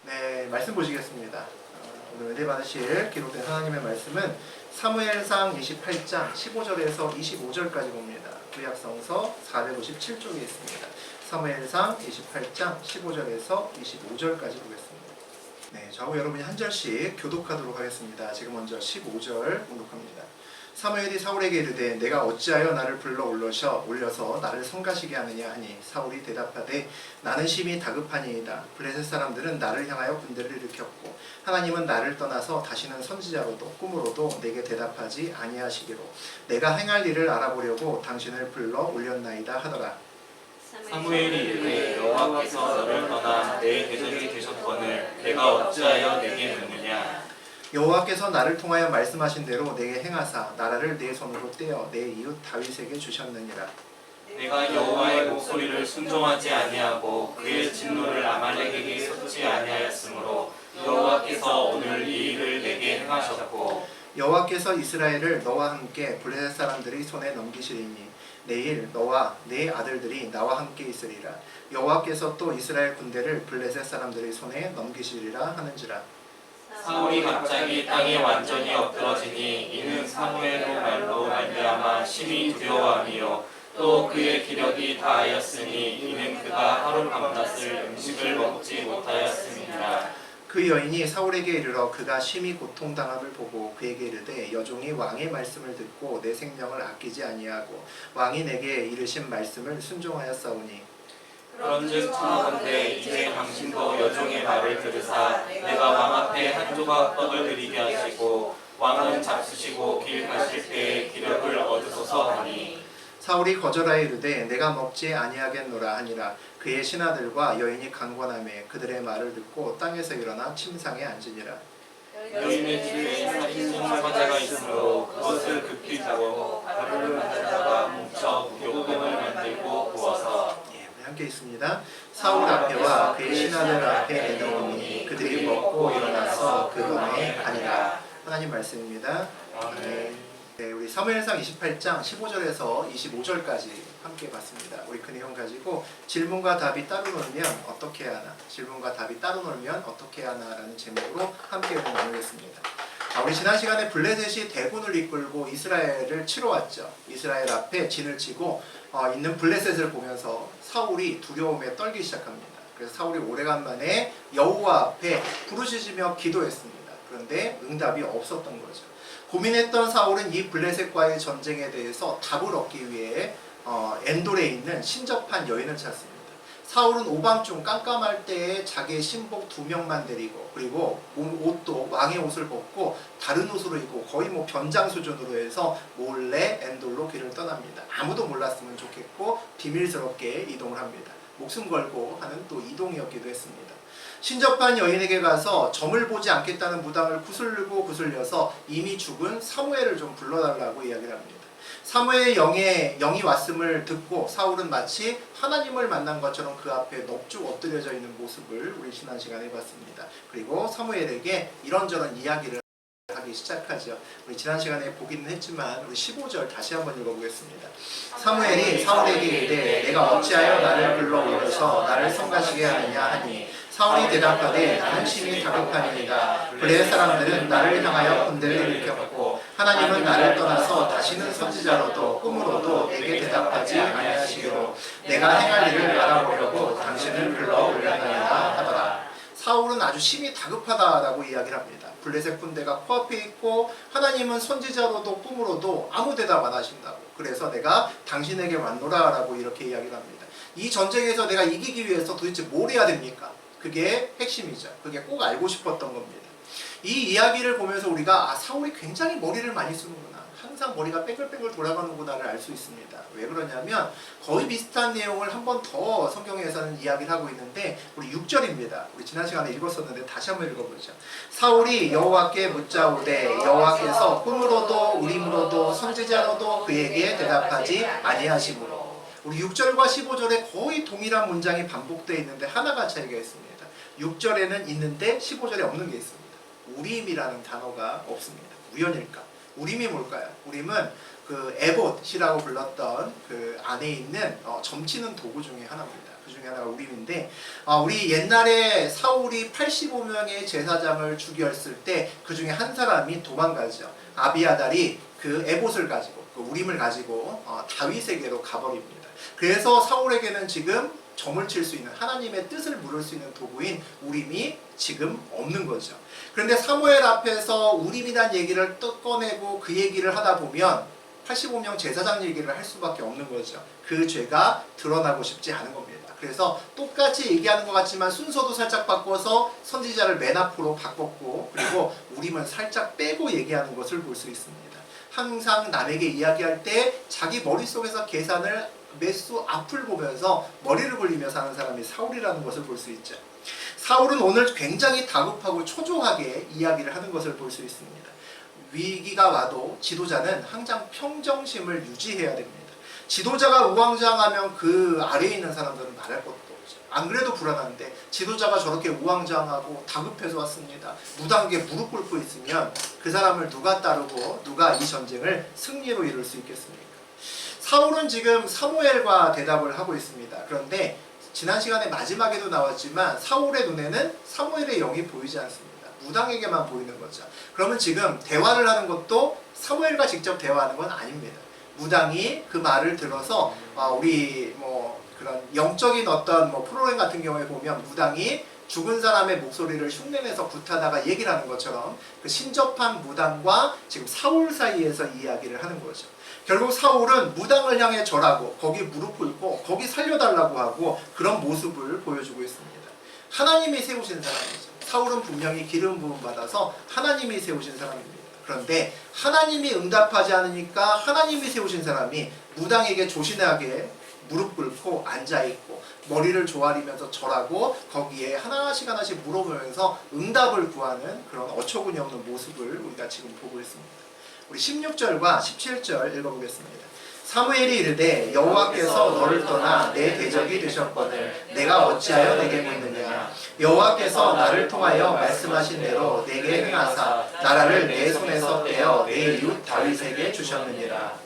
네, 말씀 보시겠습니다. 오늘 은혜 받으실 기록된 하나님의 말씀은 사무엘상 28장 15절에서 25절까지 봅니다. 구약성서 457쪽에 있습니다. 사무엘상 28장 15절에서 25절까지 보겠습니다. 네, 저하고 여러분이 한 절씩 교독하도록 하겠습니다. 제가 먼저 15절 공독합니다. 사무엘이 사울에게 이르되 내가 어찌하여 나를 불러 올려서 나를 성가시게 하느냐 하니 사울이 대답하되 나는 심히 다급하니이다. 블레셋 사람들은 나를 향하여 군대를 일으켰고 하나님은 나를 떠나서 다시는 선지자로도 꿈으로도 내게 대답하지 아니하시기로 내가 행할 일을 알아보려고 당신을 불러 올렸나이다 하더라. 사무엘이 이르되 여호와께서 너를 떠나 내 대적이 되셨거늘 내가 어찌하여 내게 묻느냐. 여호와께서 나를 통하여 말씀하신 대로 내게 행하사 나라를 내 손으로 떼어 내 이웃 다윗에게 주셨느니라. 내가 여호와의 목소리를 순종하지 아니하고 그의 진노를 아말렉에게 쏟지 아니하였으므로 여호와께서 오늘 이 일을 내게 행하셨고 여호와께서 이스라엘을 너와 함께 블레셋 사람들의 손에 넘기시리니 내일 너와 네 아들들이 나와 함께 있으리라. 여호와께서 또 이스라엘 군대를 블레셋 사람들의 손에 넘기시리라 하는지라. 사울이 갑자기 땅에 완전히 엎드러지니 이는 사무엘의 말로 말미암아 심히 두려워하며 또 그의 기력이 다하였으니 이는 그가 하루 밤낮을 음식을 먹지 못하였음이니라. 그 여인이 사울에게 이르러 그가 심히 고통당함을 보고 그에게 이르되 여종이 왕의 말씀을 듣고 내 생명을 아끼지 아니하고 왕이 내게 이르신 말씀을 순종하였사오니 그런즉 청하건대 이제 당신도 여종의 말을 들으사 내가 왕 앞에 한 조각 떡을 드리게 하시고 왕은 잡수시고 길 가실 때에 기력을 얻으소서 하니 사울이 거절하여 이르되 내가 먹지 아니하겠노라 하니라. 그의 신하들과 여인이 강권하매 그들의 말을 듣고 땅에서 일어나 침상에 앉으니라. 여인의 집에 살인 화재가 있으므로 그것을 급히 잡고 가루를 만들다가 뭉쳐 무교금을 만들고 부어서 함께 있습니다. 사울 앞에와 그의 신하들 앞에 내놓으니 그들이 먹고 일어나서 그 밤에 가니라. 하나님 말씀입니다. 네, 우리 사무엘상 28장 15절에서 25절까지 함께 봤습니다. 우리 그 내용 가지고 질문과 답이 따로 놀면 어떻게 하나, 질문과 답이 따로 놀면 어떻게 하나라는 제목으로 함께 나누겠습니다. 우리 지난 시간에 블레셋이 대군을 이끌고 이스라엘을 치러 왔죠. 이스라엘 앞에 진을 치고 있는 블레셋을 보면서 사울이 두려움에 떨기 시작합니다. 그래서 사울이 오래간만에 여호와 앞에 부르짖으며 기도했습니다. 그런데 응답이 없었던 거죠. 고민했던 사울은 이 블레셋과의 전쟁에 대해서 답을 얻기 위해 엔돌에 있는 신접한 여인을 찾습니다. 사울은 오밤중 깜깜할 때에 자기의 신복 2명만 데리고 그리고 옷도 왕의 옷을 벗고 다른 옷으로 입고 거의 변장 수준으로 해서 몰래 엔돌로 길을 떠납니다. 아무도 몰랐으면 좋겠고 비밀스럽게 이동을 합니다. 목숨 걸고 하는 또 이동이었기도 했습니다. 신접한 여인에게 가서 점을 보지 않겠다는 무당을 구슬려서 이미 죽은 사무엘을 좀 불러달라고 이야기를 합니다. 사무엘의 영이 왔음을 듣고 사울은 마치 하나님을 만난 것처럼 그 앞에 넋쭉 엎드려져 있는 모습을 우리 지난 시간에 봤습니다. 그리고 사무엘에게 이런저런 이야기를 하기 시작하죠. 우리 지난 시간에 보기는 했지만 우리 15절 다시 한번 읽어보겠습니다. 사무엘이 사울에게 이르되 내가 어찌하여 나를 불러 올려서 나를 성가시게 하느냐 하니 사울이 대답하되 나는 심히 다급하니이다. 블레셋 사람들은 나를 향하여 군대를 일으켰고 하나님은 나를 떠나서 다시는 선지자로도 꿈으로도 내게 대답하지 아니하시기로 내가 행할 일을 알아보려고 당신을 불러 올렸나이다 하더라. 사울은 아주 심히 다급하다라고 이야기를 합니다. 블레셋 군대가 코앞에 있고 하나님은 선지자로도 꿈으로도 아무 대답 안 하신다고. 그래서 내가 당신에게 왔노라라고 이렇게 이야기를 합니다. 이 전쟁에서 내가 이기기 위해서 도대체 뭘 해야 됩니까? 그게 핵심이죠. 그게 꼭 알고 싶었던 겁니다. 이 이야기를 보면서 우리가 사울이 굉장히 머리를 많이 쓰는구나. 항상 머리가 뺑글뺑글 돌아가는구나를 알 수 있습니다. 왜 그러냐면 거의 비슷한 내용을 한 번 더 성경에서는 이야기를 하고 있는데 우리 6절입니다. 우리 지난 시간에 읽었었는데 다시 한번 읽어보죠. 사울이 여호와께 묻자오되 여호와께서 꿈으로도 우림으로도 선지자로도 그에게 대답하지 아니하시므로. 우리 6절과 15절에 거의 동일한 문장이 반복되어 있는데 하나가 차이가 있습니다. 6절에는 있는데 15절에 없는 게 있습니다. 우림이라는 단어가 없습니다. 우연일까? 우림이 뭘까요? 우림은 그 에봇이라고 불렀던 그 안에 있는 점치는 도구 중에 하나입니다. 그 중에 하나가 우림인데, 우리 옛날에 사울이 85명의 제사장을 죽였을 때 그 중에 한 사람이 도망가죠. 아비아달이 그 에봇을 가지고, 그 우림을 가지고 다윗에게로 가버립니다. 그래서 사울에게는 지금 점을 칠 수 있는, 하나님의 뜻을 물을 수 있는 도구인 우림이 지금 없는 거죠. 그런데 사무엘 앞에서 우림이란 얘기를 또 꺼내고 그 얘기를 하다 보면 85명 제사장 얘기를 할 수밖에 없는 거죠. 그 죄가 드러나고 싶지 않은 겁니다. 그래서 똑같이 얘기하는 것 같지만 순서도 살짝 바꿔서 선지자를 맨 앞으로 바꿨고, 그리고 우림은 살짝 빼고 얘기하는 것을 볼 수 있습니다. 항상 남에게 이야기할 때 자기 머릿속에서 계산을 매수 앞을 보면서 머리를 굴리면서 하는 사람이 사울이라는 것을 볼 수 있죠. 사울은 오늘 굉장히 다급하고 초조하게 이야기를 하는 것을 볼 수 있습니다. 위기가 와도 지도자는 항상 평정심을 유지해야 됩니다. 지도자가 우왕좌왕하면 그 아래에 있는 사람들은 말할 것도 없죠. 안 그래도 불안한데 지도자가 저렇게 우왕좌왕하고 다급해서 왔습니다. 무당하게 무릎 꿇고 있으면 그 사람을 누가 따르고 누가 이 전쟁을 승리로 이룰 수 있겠습니까? 사울은 지금 사무엘과 대답을 하고 있습니다. 그런데 지난 시간에 마지막에도 나왔지만 사울의 눈에는 사무엘의 영이 보이지 않습니다. 무당에게만 보이는 거죠. 그러면 지금 대화를 하는 것도 사무엘과 직접 대화하는 건 아닙니다. 무당이 그 말을 들어서 우리 그런 영적인 어떤 프로그램 같은 경우에 보면 무당이 죽은 사람의 목소리를 흉내내서 굿하다가 얘기를 하는 것처럼 그 신접한 무당과 지금 사울 사이에서 이야기를 하는 거죠. 결국 사울은 무당을 향해 절하고 거기 무릎 꿇고 거기 살려달라고 하고 그런 모습을 보여주고 있습니다. 하나님이 세우신 사람이죠. 사울은 분명히 기름 부음 받아서 하나님이 세우신 사람입니다. 그런데 하나님이 응답하지 않으니까 하나님이 세우신 사람이 무당에게 조신하게 무릎 꿇고 앉아있고 머리를 조아리면서 절하고 거기에 하나씩 하나씩 물어보면서 응답을 구하는 그런 어처구니 없는 모습을 우리가 지금 보고 있습니다. 우리 16절과 17절 읽어보겠습니다. 사무엘이 이르되 여호와께서 너를 떠나 내 대적이 되셨거늘 내가 어찌하여 내게 묻느냐. 여호와께서 나를 통하여 말씀하신 대로 내게 행하사 나라를 내 손에서 떼어 내 이웃 다윗에게 주셨느니라.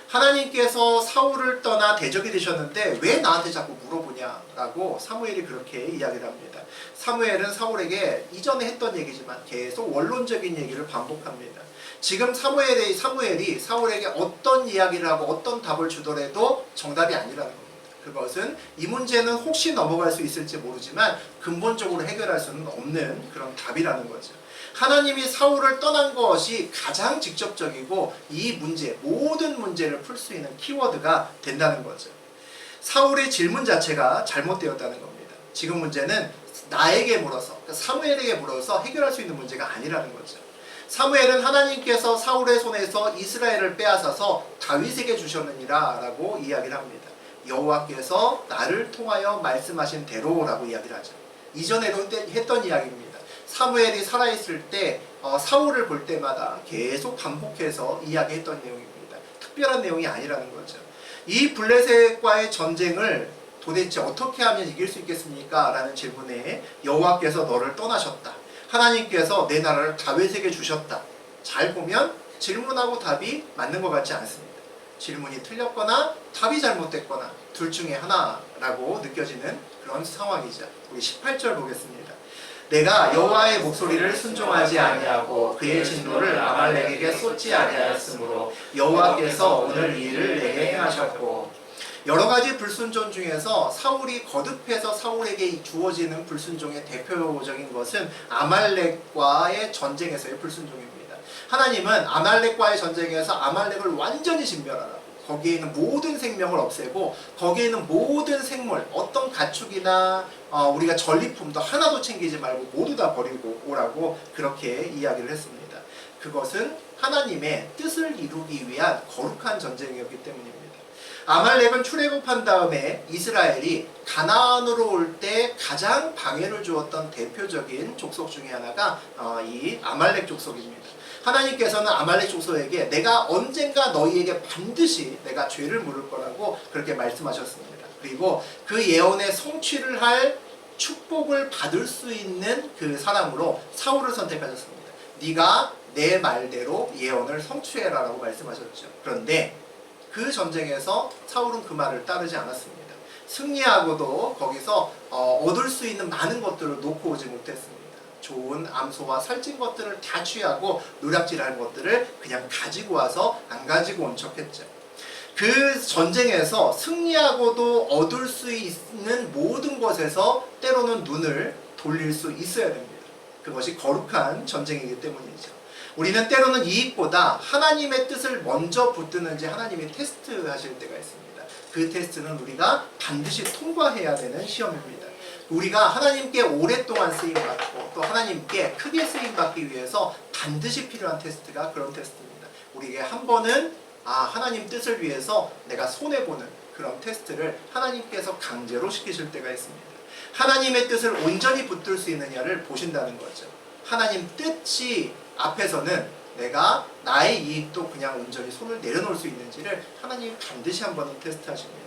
하나님께서 사울을 떠나 대적이 되셨는데 왜 나한테 자꾸 물어보냐라고 사무엘이 그렇게 이야기를 합니다. 사무엘은 사울에게 이전에 했던 얘기지만 계속 원론적인 얘기를 반복합니다. 지금 사무엘이 사울에게 어떤 이야기를 하고 어떤 답을 주더라도 정답이 아니라는 겁니다. 그것은 이 문제는 혹시 넘어갈 수 있을지 모르지만 근본적으로 해결할 수는 없는 그런 답이라는 거죠. 하나님이 사울을 떠난 것이 가장 직접적이고 이 문제, 모든 문제를 풀 수 있는 키워드가 된다는 거죠. 사울의 질문 자체가 잘못되었다는 겁니다. 지금 문제는 나에게 물어서, 사무엘에게 물어서 해결할 수 있는 문제가 아니라는 거죠. 사무엘은 하나님께서 사울의 손에서 이스라엘을 빼앗아서 다윗에게 주셨느니라 라고 이야기를 합니다. 여호와께서 나를 통하여 말씀하신 대로라고 이야기를 하죠. 이전에도 했던 이야기입니다. 사무엘이 살아있을 때 사울을 볼 때마다 계속 반복해서 이야기했던 내용입니다. 특별한 내용이 아니라는 거죠. 이 블레셋과의 전쟁을 도대체 어떻게 하면 이길 수 있겠습니까? 라는 질문에 여호와께서 너를 떠나셨다. 하나님께서 내 나라를 다윗에게 주셨다. 잘 보면 질문하고 답이 맞는 것 같지 않습니다. 질문이 틀렸거나 답이 잘못됐거나 둘 중에 하나라고 느껴지는 그런 상황이죠. 우리 18절 보겠습니다. 내가 여호와의 목소리를 순종하지 아니하고 그의 진노를 아말렉에게 쏟지 아니하였으므로 여호와께서 오늘 이 일을 내게 행하셨고. 여러 가지 불순종 중에서 사울이 거듭해서 사울에게 주어지는 불순종의 대표적인 것은 아말렉과의 전쟁에서의 불순종입니다. 하나님은 아말렉과의 전쟁에서 아말렉을 완전히 진멸하라고, 거기에 있는 모든 생명을 없애고 거기에 있는 모든 생물, 어떤 가축이나 우리가 전리품도 하나도 챙기지 말고 모두 다 버리고 오라고 그렇게 이야기를 했습니다. 그것은 하나님의 뜻을 이루기 위한 거룩한 전쟁이었기 때문입니다. 아말렉은 출애굽한 다음에 이스라엘이 가나안으로 올 때 가장 방해를 주었던 대표적인 족속 중에 하나가 이 아말렉 족속입니다. 하나님께서는 아말렉 족속에게 내가 언젠가 너희에게 반드시 내가 죄를 물을 거라고 그렇게 말씀하셨습니다. 그리고 그 예언의 성취를 할 축복을 받을 수 있는 그 사람으로 사울을 선택하셨습니다. 네가 내 말대로 예언을 성취해라 라고 말씀하셨죠. 그런데 그 전쟁에서 사울은 그 말을 따르지 않았습니다. 승리하고도 거기서 얻을 수 있는 많은 것들을 놓고 오지 못했습니다. 좋은 암소와 살찐 것들을 다 취하고 노략질할 것들을 그냥 가지고 와서 안 가지고 온 척했죠. 그 전쟁에서 승리하고도 얻을 수 있는 모든 것에서 때로는 눈을 돌릴 수 있어야 됩니다. 그것이 거룩한 전쟁이기 때문이죠. 우리는 때로는 이익보다 하나님의 뜻을 먼저 붙드는지 하나님이 테스트하실 때가 있습니다. 그 테스트는 우리가 반드시 통과해야 되는 시험입니다. 우리가 하나님께 오랫동안 쓰임받고 또 하나님께 크게 쓰임받기 위해서 반드시 필요한 테스트가 그런 테스트입니다. 우리에게 한 번은 하나님 뜻을 위해서 내가 손해보는 그런 테스트를 하나님께서 강제로 시키실 때가 있습니다. 하나님의 뜻을 온전히 붙들 수 있느냐를 보신다는 거죠. 하나님 뜻이 앞에서는 내가 나의 이익도 그냥 온전히 손을 내려놓을 수 있는지를 하나님이 반드시 한 번은 테스트하십니다.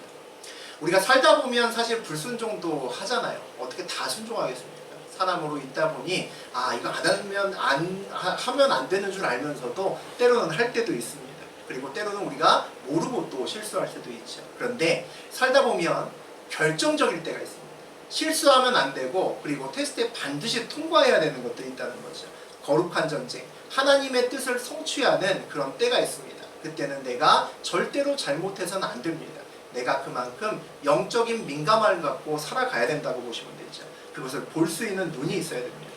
우리가 살다 보면 사실 불순종도 하잖아요. 어떻게 다 순종하겠습니까? 사람으로 있다 보니 이거 하면 안 되는 줄 알면서도 때로는 할 때도 있습니다. 그리고 때로는 우리가 모르고 또 실수할 때도 있죠. 그런데 살다 보면 결정적일 때가 있습니다. 실수하면 안 되고 그리고 테스트에 반드시 통과해야 되는 것들이 있다는 거죠. 거룩한 전쟁, 하나님의 뜻을 성취하는 그런 때가 있습니다. 그때는 내가 절대로 잘못해서는 안 됩니다. 내가 그만큼 영적인 민감함을 갖고 살아가야 된다고 보시면 되죠. 그것을 볼 수 있는 눈이 있어야 됩니다.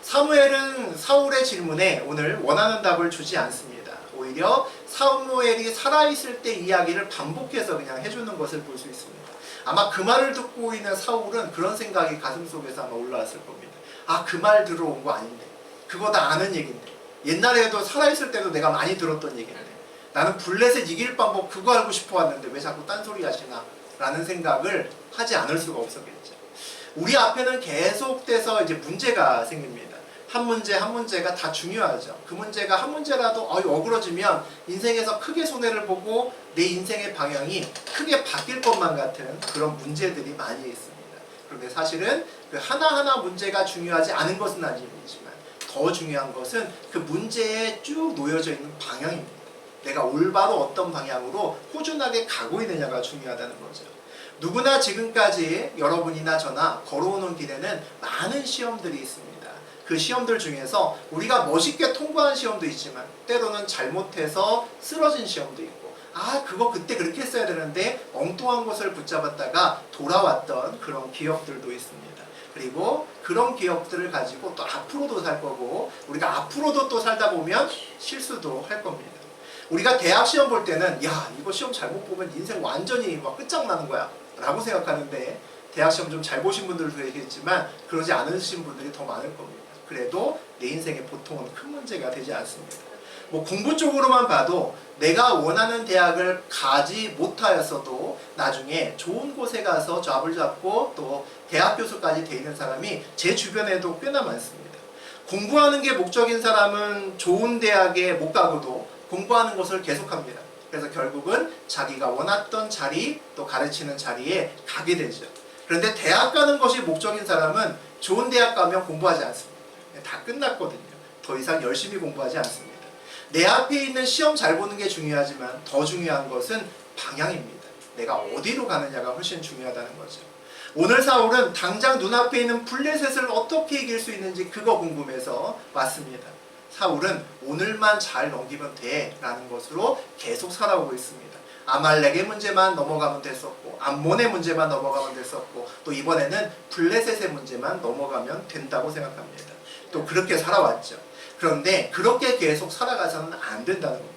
사무엘은 사울의 질문에 오늘 원하는 답을 주지 않습니다. 오히려 사무엘이 살아있을 때 이야기를 반복해서 그냥 해주는 것을 볼 수 있습니다. 아마 그 말을 듣고 있는 사울은 그런 생각이 가슴속에서 아마 올라왔을 겁니다. 그 말 들어온 거 아닌데, 그거 다 아는 얘기인데, 옛날에도 살아있을 때도 내가 많이 들었던 얘기인데, 나는 블레셋 이길 방법 그거 알고 싶어 왔는데 왜 자꾸 딴소리 하시나 라는 생각을 하지 않을 수가 없었겠죠. 우리 앞에는 계속돼서 이제 문제가 생깁니다. 한 문제 한 문제가 다 중요하죠. 그 문제가 한 문제라도 어그러지면 인생에서 크게 손해를 보고 내 인생의 방향이 크게 바뀔 것만 같은 그런 문제들이 많이 있습니다. 그런데 사실은 그 하나하나 문제가 중요하지 않은 것은 아니지만 더 중요한 것은 그 문제에 쭉 놓여져 있는 방향입니다. 내가 올바로 어떤 방향으로 꾸준하게 가고 있느냐가 중요하다는 거죠. 누구나 지금까지 여러분이나 저나 걸어오는 길에는 많은 시험들이 있습니다. 그 시험들 중에서 우리가 멋있게 통과한 시험도 있지만 때로는 잘못해서 쓰러진 시험도 있고 그거 그때 그렇게 했어야 되는데 엉뚱한 것을 붙잡았다가 돌아왔던 그런 기억들도 있습니다. 그리고 그런 기억들을 가지고 또 앞으로도 살 거고 우리가 앞으로도 또 살다 보면 실수도 할 겁니다. 우리가 대학 시험 볼 때는 이거 시험 잘못 보면 인생 완전히 막 끝장나는 거야 라고 생각하는데 대학 시험 좀 잘 보신 분들도 계시겠지만 그러지 않으신 분들이 더 많을 겁니다. 그래도 내 인생에 보통은 큰 문제가 되지 않습니다. 공부 쪽으로만 봐도 내가 원하는 대학을 가지 못하였어도 나중에 좋은 곳에 가서 잡을 잡고 또 대학 교수까지 돼 있는 사람이 제 주변에도 꽤나 많습니다. 공부하는 게 목적인 사람은 좋은 대학에 못 가고도 공부하는 것을 계속합니다. 그래서 결국은 자기가 원했던 자리 또 가르치는 자리에 가게 되죠. 그런데 대학 가는 것이 목적인 사람은 좋은 대학 가면 공부하지 않습니다. 다 끝났거든요. 더 이상 열심히 공부하지 않습니다. 내 앞에 있는 시험 잘 보는 게 중요하지만 더 중요한 것은 방향입니다. 내가 어디로 가느냐가 훨씬 중요하다는 거죠. 오늘 사울은 당장 눈앞에 있는 블레셋을 어떻게 이길 수 있는지 그거 궁금해서 왔습니다. 사울은 오늘만 잘 넘기면 돼 라는 것으로 계속 살아오고 있습니다. 아말렉의 문제만 넘어가면 됐었고 암몬의 문제만 넘어가면 됐었고 또 이번에는 블레셋의 문제만 넘어가면 된다고 생각합니다. 또 그렇게 살아왔죠. 그런데 그렇게 계속 살아가서는 안 된다는 겁니다.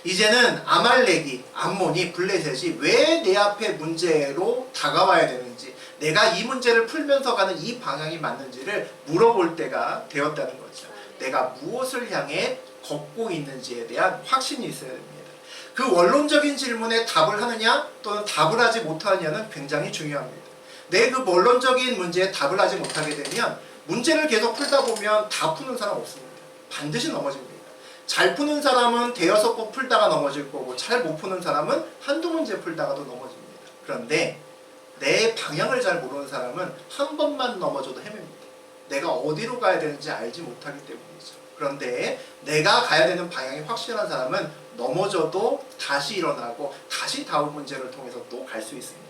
이제는 아말렉이, 암몬이, 블레셋이 왜 내 앞에 문제로 다가와야 되는지 내가 이 문제를 풀면서 가는 이 방향이 맞는지를 물어볼 때가 되었다는 거죠. 내가 무엇을 향해 걷고 있는지에 대한 확신이 있어야 됩니다. 그 원론적인 질문에 답을 하느냐 또는 답을 하지 못하느냐는 굉장히 중요합니다. 내 그 원론적인 문제에 답을 하지 못하게 되면 문제를 계속 풀다 보면 다 푸는 사람 없습니다. 반드시 넘어집니다. 잘 푸는 사람은 대여섯 번 풀다가 넘어질 거고 잘 못 푸는 사람은 한두 문제 풀다가도 넘어집니다. 그런데 내 방향을 잘 모르는 사람은 한 번만 넘어져도 헤맵니다. 내가 어디로 가야 되는지 알지 못하기 때문이죠. 그런데 내가 가야 되는 방향이 확실한 사람은 넘어져도 다시 일어나고 다시 다음 문제를 통해서 또 갈 수 있습니다.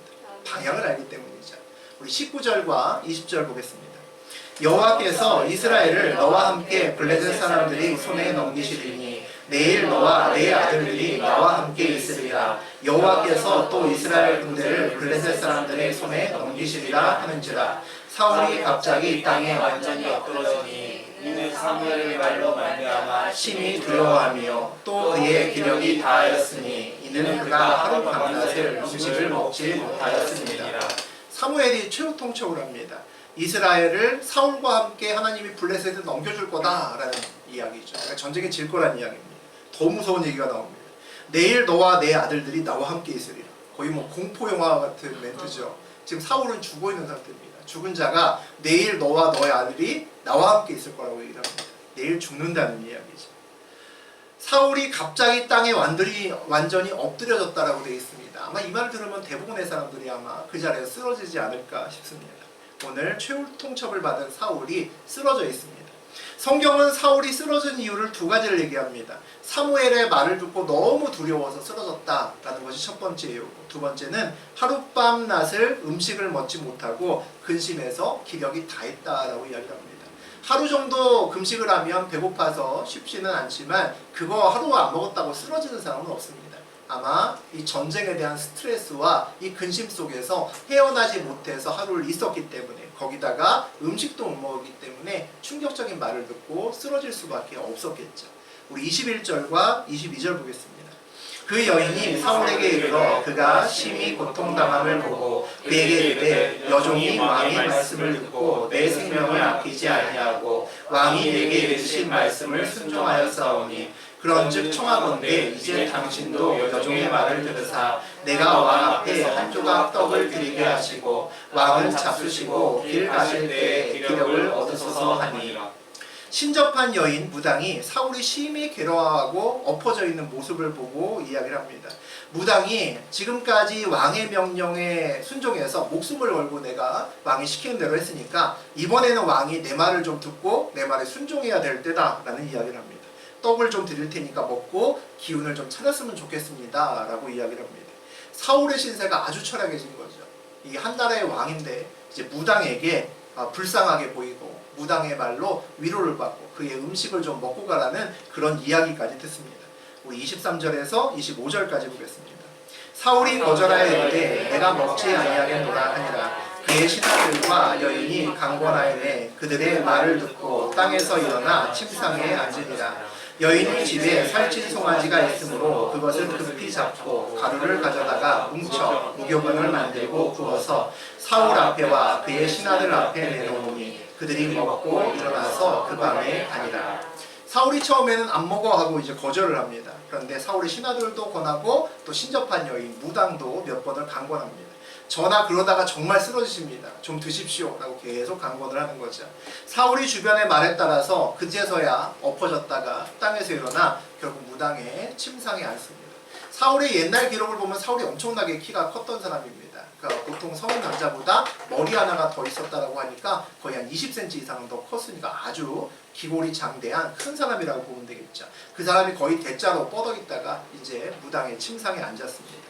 방향을 알기 때문이죠. 우리 19절과 20절 보겠습니다. 여호와께서 이스라엘을 너와 함께 블레셋 사람들이 손에 넘기시리니 내일 너와 내 아들들이 나와 함께 있으리라. 여호와께서 또 이스라엘 군대를 블레셋 사람들의 손에 넘기시리라 하는지라. 사울이 갑자기 땅에 완전히 엎드러지니 이는 사무엘의 말로 말미암아 심히 두려워하며 또 그의 기력이 다하였으니 이는 그가 하루 밤낮을 음식을 먹지 못하였습니다. 사무엘이 최후 통첩을 합니다. 이스라엘을 사울과 함께 하나님이 블레셋에 넘겨줄 거다라는 이야기죠. 그러니까 전쟁에 질 거라는 이야기입니다. 더 무서운 얘기가 나옵니다. 내일 너와 내 아들들이 나와 함께 있으리라. 거의 뭐 공포 영화 같은 멘트죠. 지금 사울은 죽어 있는 상태입니다. 죽은 자가 내일 너와 너의 아들이 나와 함께 있을 거라고 얘기를 합니다. 내일 죽는다는 이야기죠. 사울이 갑자기 땅에 완전히 엎드려졌다라고 되어 있습니다. 아마 이 말을 들으면 대부분의 사람들이 아마 그 자리에서 쓰러지지 않을까 싶습니다. 오늘 최후 통첩을 받은 사울이 쓰러져 있습니다. 성경은 사울이 쓰러진 이유를 두 가지를 얘기합니다. 사무엘의 말을 듣고 너무 두려워서 쓰러졌다라는 것이 첫 번째이고, 두 번째는 하룻밤 낮을 음식을 먹지 못하고 근심해서 기력이 다했다라고 이야기합니다. 하루 정도 금식을 하면 배고파서 쉽지는 않지만 그거 하루 안 먹었다고 쓰러지는 사람은 없습니다. 아마 이 전쟁에 대한 스트레스와 이 근심 속에서 헤어나지 못해서 하루를 있었기 때문에, 거기다가 음식도 못 먹었기 때문에 충격적인 말을 듣고 쓰러질 수밖에 없었겠죠. 우리 21절과 22절 보겠습니다. 그 여인이 사울에게 이르러 그가 심히 고통당함을 보고 그에게 이르되 여종이 왕의 말씀을 듣고 내 생명을 아끼지 아니하고 왕이 내게 이르신 말씀을 순종하였사오니 그런즉 청하건대 이제 당신도 여종의 말을 들으사 내가 왕 앞에 한 조각 떡을 드리게 하시고 왕은 잡수시고 길 가실 때에 기력을 얻으소서 하니. 신접한 여인 무당이 사울이 심히 괴로워하고 엎어져 있는 모습을 보고 이야기를 합니다. 무당이 지금까지 왕의 명령에 순종해서 목숨을 걸고 내가 왕이 시키는 대로 했으니까 이번에는 왕이 내 말을 좀 듣고 내 말에 순종해야 될 때다 라는 이야기를 합니다. 떡을 좀 드릴 테니까 먹고 기운을 좀 찾았으면 좋겠습니다 라고 이야기를 합니다. 사울의 신세가 아주 철학해진 거죠. 이 한 나라의 왕인데 이제 무당에게 불쌍하게 보이고 무당의 말로 위로를 받고 그의 음식을 좀 먹고 가라는 그런 이야기까지 듣습니다. 우리 23절에서 25절까지 보겠습니다. 사울이 거절하여 이르되 내가 먹지 아니하겠노라 하니라. 그의 신하들과 여인이 강권하여내 그들의 말을 듣고 땅에서 일어나 침상에 앉으니라. 여인의 집에 살찐 송아지가 있으므로 그것을 급히 잡고 가루를 가져다가 뭉쳐 무교병을 만들고 구워서 사울 앞에와 그의 신하들 앞에 내놓으니 그들이 먹고 일어나서 그 밤에 가니라. 사울이 처음에는 안 먹어 하고 이제 거절을 합니다. 그런데 사울의 신하들도 권하고 또 신접한 여인 무당도 몇 번을 강권합니다. 저나 그러다가 정말 쓰러지십니다. 좀 드십시오 라고 계속 강권을 하는 거죠. 사울이 주변의 말에 따라서 그제서야 엎어졌다가 땅에서 일어나 결국 무당의 침상에 앉습니다. 사울의 옛날 기록을 보면 사울이 엄청나게 키가 컸던 사람입니다. 그러니까 보통 성인 남자보다 머리 하나가 더 있었다라고 하니까 거의 한 20cm 이상 더 컸으니까 아주 기골이 장대한 큰 사람이라고 보면 되겠죠. 그 사람이 거의 대자로 뻗어있다가 이제 무당의 침상에 앉았습니다.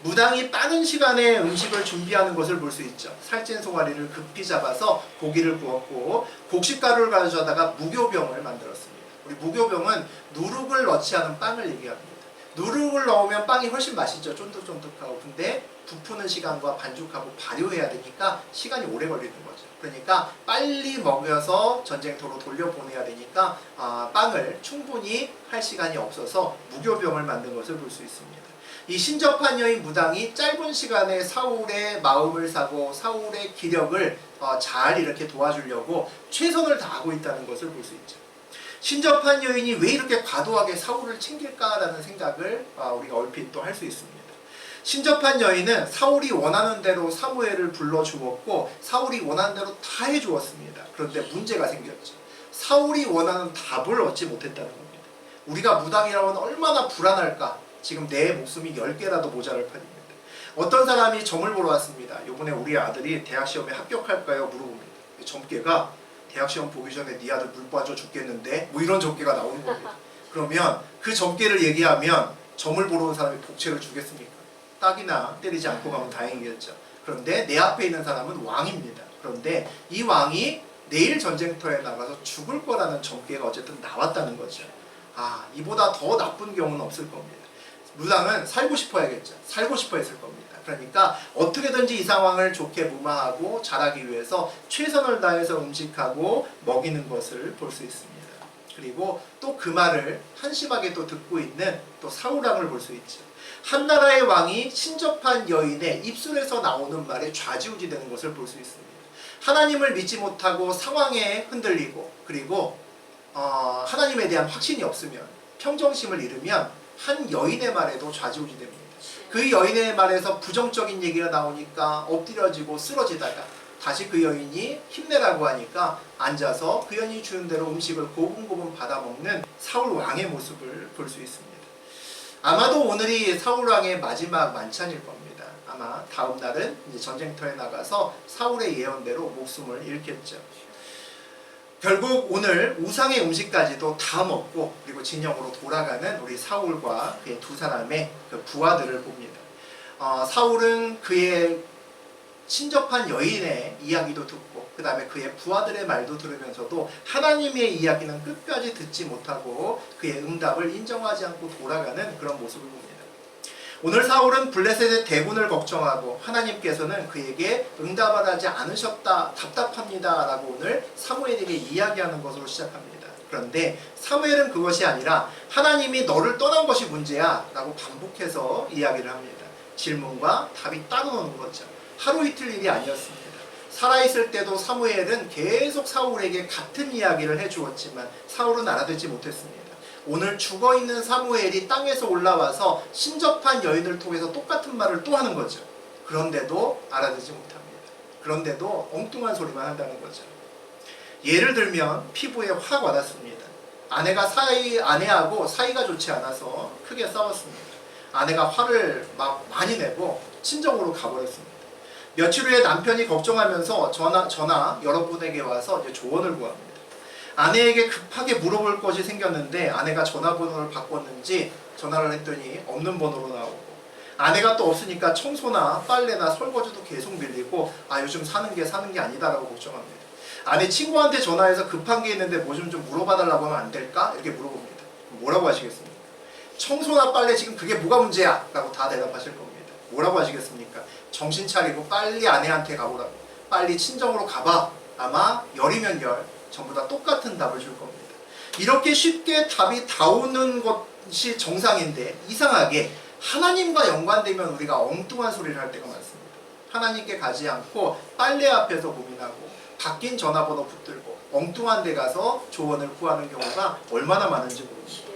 무당이 빠른 시간에 음식을 준비하는 것을 볼 수 있죠. 살찐 송아리를 급히 잡아서 고기를 구웠고 곡식가루를 가져다가 무교병을 만들었습니다. 우리 무교병은 누룩을 넣지 않은 빵을 얘기합니다. 누룩을 넣으면 빵이 훨씬 맛있죠. 쫀득쫀득하고. 근데 부푸는 시간과 반죽하고 발효해야 되니까 시간이 오래 걸리는 거죠. 그러니까 빨리 먹여서 전쟁터로 돌려보내야 되니까 빵을 충분히 할 시간이 없어서 무교병을 만든 것을 볼 수 있습니다. 이 신접한 여인 무당이 짧은 시간에 사울의 마음을 사고 사울의 기력을 잘 이렇게 도와주려고 최선을 다하고 있다는 것을 볼 수 있죠. 신접한 여인이 왜 이렇게 과도하게 사울을 챙길까라는 생각을 우리가 얼핏 또 할 수 있습니다. 신접한 여인은 사울이 원하는 대로 사무엘을 불러주었고 사울이 원하는 대로 다 해주었습니다. 그런데 문제가 생겼죠. 사울이 원하는 답을 얻지 못했다는 겁니다. 우리가 무당이라면 얼마나 불안할까. 지금 내 목숨이 10개라도 모자랄 판입니다. 어떤 사람이 점을 보러 왔습니다. 이번에 우리 아들이 대학 시험에 합격할까요? 물어봅니다. 점괘가 대학 시험 보기 전에 네 아들 물 빠져 죽겠는데 뭐 이런 접계가 나오는 겁니다. 그러면 그 접계를 얘기하면 점을 보러 온 사람이 복채를 주겠습니까? 딱이나 때리지 않고 가면 다행이겠죠. 그런데 내 앞에 있는 사람은 왕입니다. 그런데 이 왕이 내일 전쟁터에 나가서 죽을 거라는 점괘가 어쨌든 나왔다는 거죠. 아, 이보다 더 나쁜 경우는 없을 겁니다. 무당은 살고 싶어야겠죠. 살고 싶어 했을 겁니다. 그러니까 어떻게든지 이 상황을 좋게 무마하고 잘하기 위해서 최선을 다해서 음식하고 먹이는 것을 볼 수 있습니다. 그리고 또 그 말을 한심하게 또 듣고 있는 또 사울왕을 볼 수 있죠. 한 나라의 왕이 친접한 여인의 입술에서 나오는 말에 좌지우지되는 것을 볼 수 있습니다. 하나님을 믿지 못하고 상황에 흔들리고 그리고 하나님에 대한 확신이 없으면 평정심을 잃으면 한 여인의 말에도 좌지우지됩니다. 그 여인의 말에서 부정적인 얘기가 나오니까 엎드려지고 쓰러지다가 다시 그 여인이 힘내라고 하니까 앉아서 그 여인이 주는 대로 음식을 고분고분 받아먹는 사울 왕의 모습을 볼 수 있습니다. 아마도 오늘이 사울 왕의 마지막 만찬일 겁니다. 아마 다음 날은 이제 전쟁터에 나가서 사울의 예언대로 목숨을 잃겠죠. 결국 오늘 우상의 음식까지도 다 먹고 그리고 진영으로 돌아가는 우리 사울과 그의 두 사람의 그 부하들을 봅니다. 사울은 그의 친접한 여인의 이야기도 듣고 그 다음에 그의 부하들의 말도 들으면서도 하나님의 이야기는 끝까지 듣지 못하고 그의 응답을 인정하지 않고 돌아가는 그런 모습을 봅니다. 오늘 사울은 블레셋의 대군을 걱정하고 하나님께서는 그에게 응답을 하지 않으셨다 답답합니다 라고 오늘 사무엘에게 이야기하는 것으로 시작합니다. 그런데 사무엘은 그것이 아니라 하나님이 너를 떠난 것이 문제야 라고 반복해서 이야기를 합니다. 질문과 답이 따로 노는 거죠. 하루 이틀 일이 아니었습니다. 살아있을 때도 사무엘은 계속 사울에게 같은 이야기를 해주었지만 사울은 알아듣지 못했습니다. 오늘 죽어있는 사무엘이 땅에서 올라와서 신접한 여인을 통해서 똑같은 말을 또 하는 거죠. 그런데도 알아듣지 못합니다. 그런데도 엉뚱한 소리만 한다는 거죠. 예를 들면 피부에 확 와닿습니다. 아내하고 사이가 좋지 않아서 크게 싸웠습니다. 아내가 화를 막 많이 내고 친정으로 가버렸습니다. 며칠 후에 남편이 걱정하면서 전화 여러분에게 와서 이제 조언을 구합니다. 아내에게 급하게 물어볼 것이 생겼는데 아내가 전화번호를 바꿨는지 전화를 했더니 없는 번호로 나오고 아내가 또 없으니까 청소나 빨래나 설거지도 계속 밀리고 요즘 사는 게 아니다라고 걱정합니다. 아내 친구한테 전화해서 급한 게 있는데 뭐 좀 물어봐달라고 하면 안 될까? 이렇게 물어봅니다. 뭐라고 하시겠습니까? 청소나 빨래 지금 그게 뭐가 문제야? 라고 다 대답하실 겁니다. 뭐라고 하시겠습니까? 정신 차리고 빨리 아내한테 가보라고. 빨리 친정으로 가봐. 아마 열이면 열. 전부 다 똑같은 답을 줄 겁니다. 이렇게 쉽게 답이 다 오는 것이 정상인데 이상하게 하나님과 연관되면 우리가 엉뚱한 소리를 할 때가 많습니다. 하나님께 가지 않고 빨래 앞에서 고민하고 바뀐 전화번호 붙들고 엉뚱한 데 가서 조언을 구하는 경우가 얼마나 많은지 모릅니다.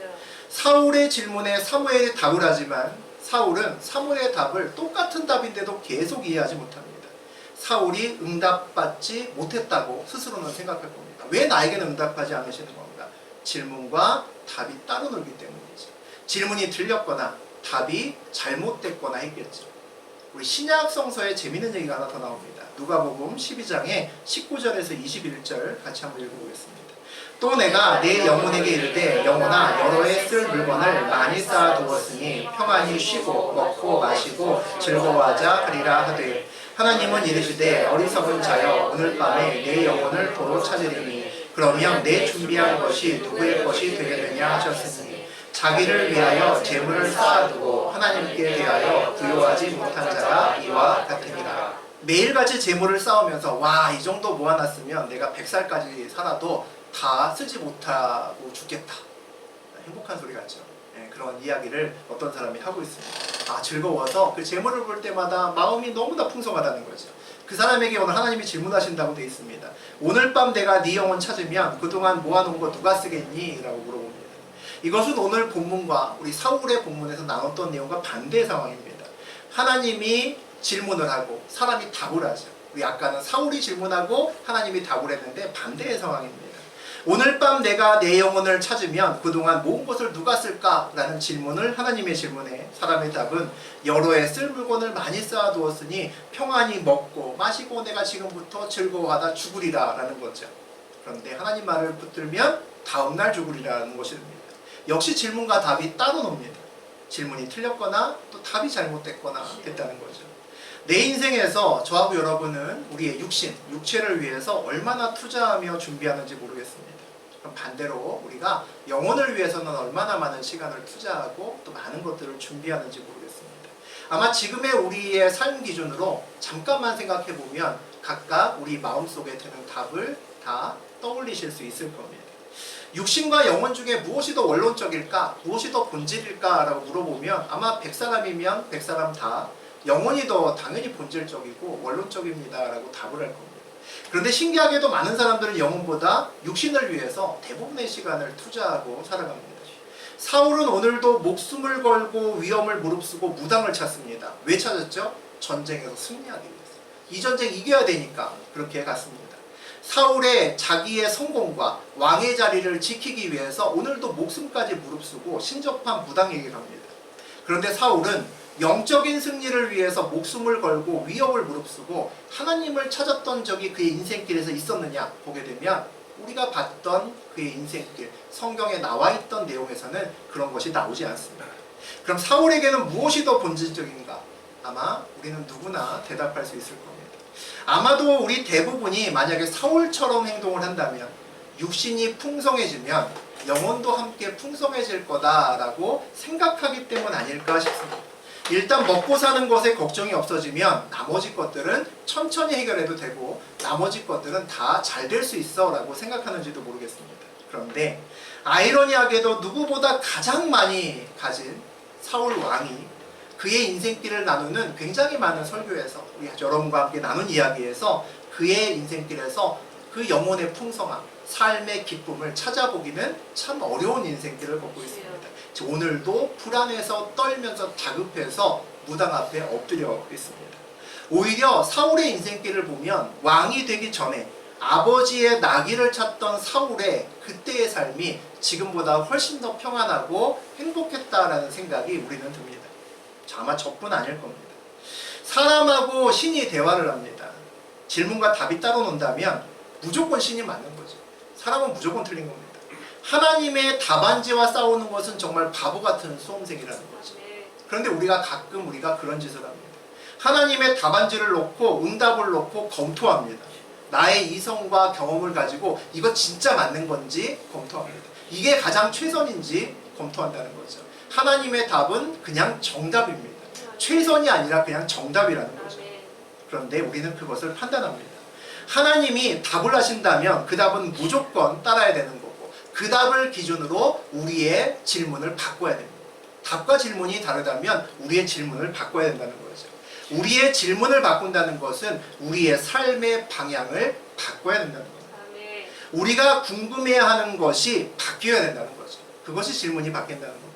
사울의 질문에 사무엘이 답을 하지만 사울은 사무엘의 답을 똑같은 답인데도 계속 이해하지 못합니다. 사울이 응답받지 못했다고 스스로는 생각할 겁니다. 왜 나에게는 응답하지 않으시는 건가? 질문과 답이 따로 놀기 때문이죠. 질문이 틀렸거나 답이 잘못됐거나 했겠죠. 우리 신약 성서에 재미있는 얘기가 하나 더 나옵니다. 누가복음 12장에 19절에서 21절 같이 한번 읽어보겠습니다. 또 내가 내 영혼에게 이르되 영혼아 여러 해 쓸 물건을 많이 쌓아두었으니 평안히 쉬고 먹고 마시고 즐거워하자 하리라 하되 하나님은 이르시되 어리석은 자여 오늘 밤에 내 영혼을 도로 찾으리니 그러면 내 준비한 것이 누구의 것이 되겠느냐 하셨으니 자기를 위하여 재물을 쌓아두고 하나님께 대하여 부요하지 못한 자가 이와 같으니라. 매일같이 재물을 쌓으면서 이 정도 모아놨으면 내가 100살까지 살아도 다 쓰지 못하고 죽겠다. 행복한 소리 같죠. 그런 이야기를 어떤 사람이 하고 있습니다. 즐거워서 그 재물을 볼 때마다 마음이 너무나 풍성하다는 거죠. 그 사람에게 오늘 하나님이 질문하신다고 되어 있습니다. 오늘 밤 내가 네 영혼 찾으면 그동안 모아놓은 거 누가 쓰겠니? 라고 물어봅니다. 이것은 오늘 본문과 우리 사울의 본문에서 나눴던 내용과 반대의 상황입니다. 하나님이 질문을 하고 사람이 답을 하죠. 우리 아까는 사울이 질문하고 하나님이 답을 했는데 반대의 상황입니다. 오늘 밤 내가 내 영혼을 찾으면 그동안 모은 것을 누가 쓸까? 라는 질문을 하나님의 질문에 사람의 답은 여러 해 쓸 물건을 많이 쌓아두었으니 평안히 먹고 마시고 내가 지금부터 즐거워하다 죽으리라 라는 거죠. 그런데 하나님 말을 붙들면 다음날 죽으리라는 것이 됩니다. 역시 질문과 답이 따로 놉니다. 질문이 틀렸거나 또 답이 잘못됐거나 됐다는 거죠. 내 인생에서 저하고 여러분은 우리의 육신, 육체를 위해서 얼마나 투자하며 준비하는지 모르겠습니다. 그럼 반대로 우리가 영혼을 위해서는 얼마나 많은 시간을 투자하고 또 많은 것들을 준비하는지 모르겠습니다. 아마 지금의 우리의 삶 기준으로 잠깐만 생각해 보면 각각 우리 마음속에 드는 답을 다 떠올리실 수 있을 겁니다. 육신과 영혼 중에 무엇이 더 원론적일까? 무엇이 더 본질일까? 라고 물어보면 아마 100사람이면 100사람 다 영혼이 더 당연히 본질적이고 원론적입니다 라고 답을 할 겁니다. 그런데 신기하게도 많은 사람들은 영혼보다 육신을 위해서 대부분의 시간을 투자하고 살아갑니다. 사울은 오늘도 목숨을 걸고 위험을 무릅쓰고 무당을 찾습니다. 왜 찾았죠? 전쟁에서 승리하기 위해서. 이 전쟁 이겨야 되니까 그렇게 갔습니다. 사울의 자기의 성공과 왕의 자리를 지키기 위해서 오늘도 목숨까지 무릅쓰고 신접한 무당에게 갑니다. 그런데 사울은 영적인 승리를 위해서 목숨을 걸고 위협을 무릅쓰고 하나님을 찾았던 적이 그의 인생길에서 있었느냐 보게 되면 우리가 봤던 그의 인생길, 성경에 나와 있던 내용에서는 그런 것이 나오지 않습니다. 그럼 사울에게는 무엇이 더 본질적인가? 아마 우리는 누구나 대답할 수 있을 겁니다. 아마도 우리 대부분이 만약에 사울처럼 행동을 한다면 육신이 풍성해지면 영혼도 함께 풍성해질 거다라고 생각하기 때문 아닐까 싶습니다. 일단 먹고 사는 것에 걱정이 없어지면 나머지 것들은 천천히 해결해도 되고 나머지 것들은 다 잘 될 수 있어 라고 생각하는지도 모르겠습니다. 그런데 아이러니하게도 누구보다 가장 많이 가진 사울 왕이 그의 인생길을 나누는 굉장히 많은 설교에서 우리 여러분과 함께 나눈 이야기에서 그의 인생길에서 그 영혼의 풍성함, 삶의 기쁨을 찾아보기는 참 어려운 인생길을 걷고 있습니다. 오늘도 불안해서 떨면서 다급해서 무당 앞에 엎드려 있습니다. 오히려 사울의 인생길을 보면 왕이 되기 전에 아버지의 나귀를 찾던 사울의 그때의 삶이 지금보다 훨씬 더 평안하고 행복했다라는 생각이 우리는 듭니다. 아마 저뿐 아닐 겁니다. 사람하고 신이 대화를 합니다. 질문과 답이 따로 논다면 무조건 신이 맞는 거죠. 사람은 무조건 틀린 겁니다. 하나님의 답안지와 싸우는 것은 정말 바보 같은 수험생이라는 거죠. 그런데 우리가 가끔 그런 짓을 합니다. 하나님의 답안지를 놓고 응답을 놓고 검토합니다. 나의 이성과 경험을 가지고 이거 진짜 맞는 건지 검토합니다. 이게 가장 최선인지 검토한다는 거죠. 하나님의 답은 그냥 정답입니다. 최선이 아니라 그냥 정답이라는 거죠. 그런데 우리는 그것을 판단합니다. 하나님이 답을 하신다면 그 답은 무조건 따라야 되는 거고 그 답을 기준으로 우리의 질문을 바꿔야 됩니다. 답과 질문이 다르다면 우리의 질문을 바꿔야 된다는 거죠. 우리의 질문을 바꾼다는 것은 우리의 삶의 방향을 바꿔야 된다는 거예요. 우리가 궁금해하는 것이 바뀌어야 된다는 거죠. 그것이 질문이 바뀐다는 겁니다.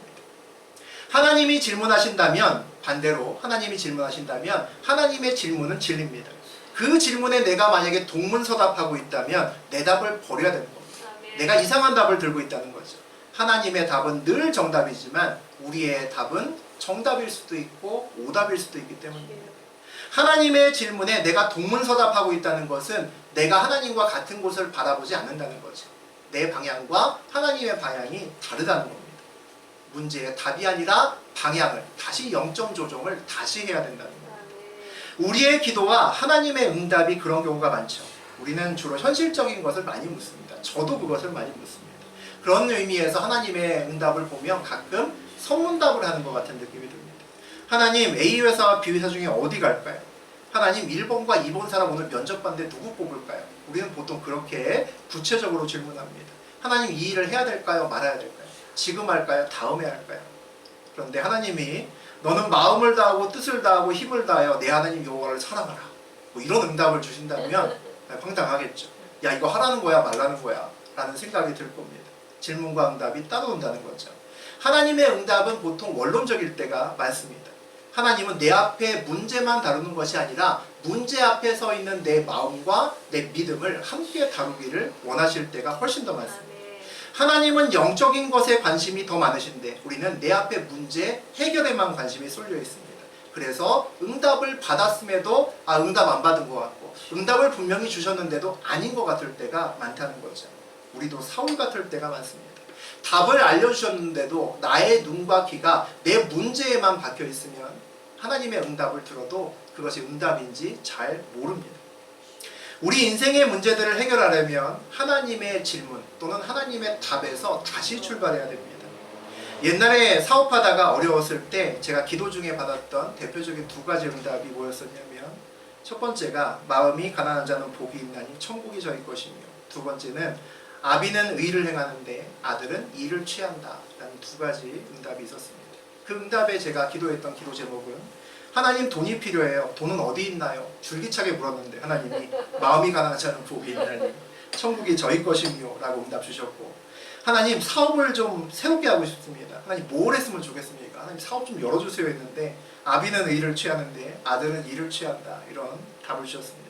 하나님이 질문하신다면 반대로 하나님이 질문하신다면 하나님의 질문은 진리입니다. 그 질문에 내가 만약에 동문서답하고 있다면 내 답을 버려야 되는 겁니다. 내가 이상한 답을 들고 있다는 거죠. 하나님의 답은 늘 정답이지만 우리의 답은 정답일 수도 있고 오답일 수도 있기 때문입니다. 하나님의 질문에 내가 동문서답하고 있다는 것은 내가 하나님과 같은 곳을 바라보지 않는다는 거죠. 내 방향과 하나님의 방향이 다르다는 겁니다. 문제의 답이 아니라 방향을 다시 0점 조정을 다시 해야 된다는 거예요. 우리의 기도와 하나님의 응답이 그런 경우가 많죠. 우리는 주로 현실적인 것을 많이 묻습니다. 저도 그것을 많이 묻습니다. 그런 의미에서 하나님의 응답을 보면 가끔 선문답을 하는 것 같은 느낌이 듭니다. 하나님, A 회사와 B 회사 중에 어디 갈까요? 하나님, 1번과 2번 사람 오늘 면접 봤는데 누구 뽑을까요? 우리는 보통 그렇게 구체적으로 질문합니다. 하나님, 이 일을 해야 될까요? 말아야 될까요? 지금 할까요? 다음에 할까요? 그런데 하나님이 너는 마음을 다하고 뜻을 다하고 힘을 다하여 내 하나님 여호와를 사랑하라. 뭐 이런 응답을 주신다면 황당하겠죠. 야, 이거 하라는 거야 말라는 거야 라는 생각이 들 겁니다. 질문과 응답이 따로 온다는 거죠. 하나님의 응답은 보통 원론적일 때가 많습니다. 하나님은 내 앞에 문제만 다루는 것이 아니라 문제 앞에 서 있는 내 마음과 내 믿음을 함께 다루기를 원하실 때가 훨씬 더 많습니다. 하나님은 영적인 것에 관심이 더 많으신데 우리는 내 앞에 문제 해결에만 관심이 쏠려 있습니다. 그래서 응답을 받았음에도 응답 안 받은 것 같고 응답을 분명히 주셨는데도 아닌 것 같을 때가 많다는 거죠. 우리도 사울 같을 때가 많습니다. 답을 알려주셨는데도 나의 눈과 귀가 내 문제에만 박혀 있으면 하나님의 응답을 들어도 그것이 응답인지 잘 모릅니다. 우리 인생의 문제들을 해결하려면 하나님의 질문 또는 하나님의 답에서 다시 출발해야 됩니다. 옛날에 사업하다가 어려웠을 때 제가 기도 중에 받았던 대표적인 두 가지 응답이 뭐였었냐면, 첫 번째가 마음이 가난한 자는 복이 있나니 천국이 저희 것이며, 두 번째는 아비는 의를 행하는데 아들은 이를 취한다 라는 두 가지 응답이 있었습니다. 그 응답에 제가 기도했던 기도 제목은 하나님 돈이 필요해요. 돈은 어디 있나요? 줄기차게 물었는데 하나님이 마음이 가난한 자는 복이 있나니 천국이 저희 것이며 라고 응답 주셨고, 하나님 사업을 좀 새롭게 하고 싶습니다. 하나님 뭘 했으면 좋겠습니까? 하나님 사업 좀 열어주세요 했는데 아비는 의를 취하는데 아들은 이를 취한다, 이런 답을 주셨습니다.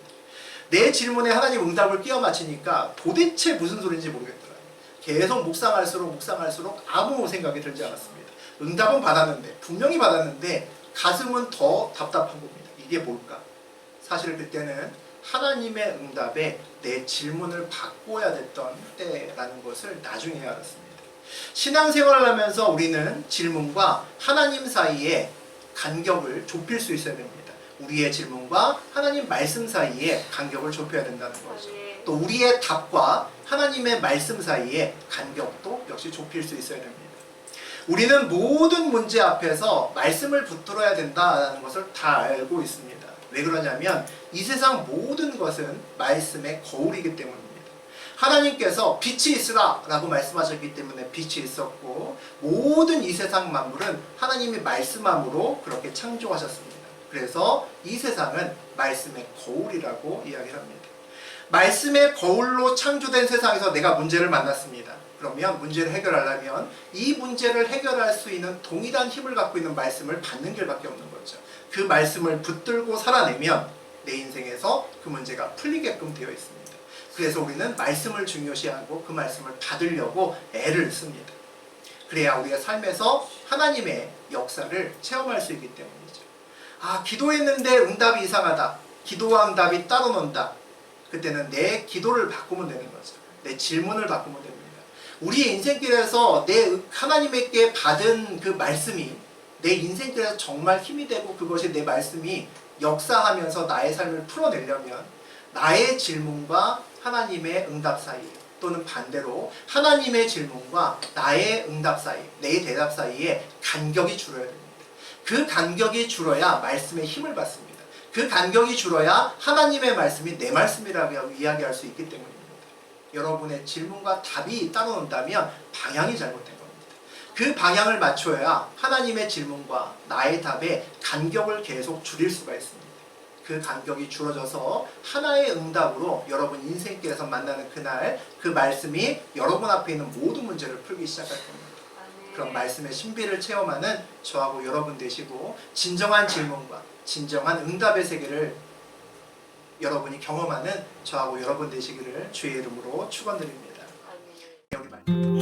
내 질문에 하나님 응답을 끼워 맞히니까 도대체 무슨 소리인지 모르겠더라고요. 계속 묵상할수록 아무 생각이 들지 않았습니다. 응답은 받았는데, 분명히 받았는데 가슴은 더 답답한 겁니다. 이게 뭘까? 사실 그때는 하나님의 응답에 내 질문을 바꿔야 됐던 때라는 것을 나중에 알았습니다. 신앙생활을 하면서 우리는 질문과 하나님 사이에 간격을 좁힐 수 있어야 됩니다. 우리의 질문과 하나님 말씀 사이에 간격을 좁혀야 된다는 거죠. 또 우리의 답과 하나님의 말씀 사이에 간격도 역시 좁힐 수 있어야 됩니다. 우리는 모든 문제 앞에서 말씀을 붙들어야 된다는 것을 다 알고 있습니다. 왜 그러냐면 이 세상 모든 것은 말씀의 거울이기 때문입니다. 하나님께서 빛이 있으라 라고 말씀하셨기 때문에 빛이 있었고, 모든 이 세상 만물은 하나님이 말씀함으로 그렇게 창조하셨습니다. 그래서 이 세상은 말씀의 거울이라고 이야기합니다. 말씀의 거울로 창조된 세상에서 내가 문제를 만났습니다. 그러면 문제를 해결하려면 이 문제를 해결할 수 있는 동일한 힘을 갖고 있는 말씀을 받는 길밖에 없는 거죠. 그 말씀을 붙들고 살아내면 내 인생에서 그 문제가 풀리게끔 되어 있습니다. 그래서 우리는 말씀을 중요시하고 그 말씀을 받으려고 애를 씁니다. 그래야 우리의 삶에서 하나님의 역사를 체험할 수 있기 때문이죠. 기도했는데 응답이 이상하다. 기도와 응답이 따로 논다. 그때는 내 기도를 바꾸면 되는 거죠. 내 질문을 바꾸면 됩니다. 우리의 인생길에서 하나님에게 받은 그 말씀이 내 인생길에서 정말 힘이 되고 그것이 내 말씀이 역사하면서 나의 삶을 풀어내려면 나의 질문과 하나님의 응답 사이, 또는 반대로 하나님의 질문과 나의 응답 사이, 내 대답 사이에 간격이 줄어야 됩니다. 그 간격이 줄어야 말씀의 힘을 받습니다. 그 간격이 줄어야 하나님의 말씀이 내 말씀이라고 이야기할 수 있기 때문입니다. 여러분의 질문과 답이 따로 논다면 방향이 잘못된 겁니다. 그 방향을 맞춰야 하나님의 질문과 나의 답의 간격을 계속 줄일 수가 있습니다. 그 간격이 줄어져서 하나의 응답으로 여러분 인생길에서 만나는 그날 그 말씀이 여러분 앞에 있는 모든 문제를 풀기 시작할 겁니다. 그런 말씀의 신비를 체험하는 저하고 여러분 되시고, 진정한 질문과 진정한 응답의 세계를 여러분이 경험하는 저하고 여러분 되시기를 주의 이름으로 축원드립니다. 여기 말.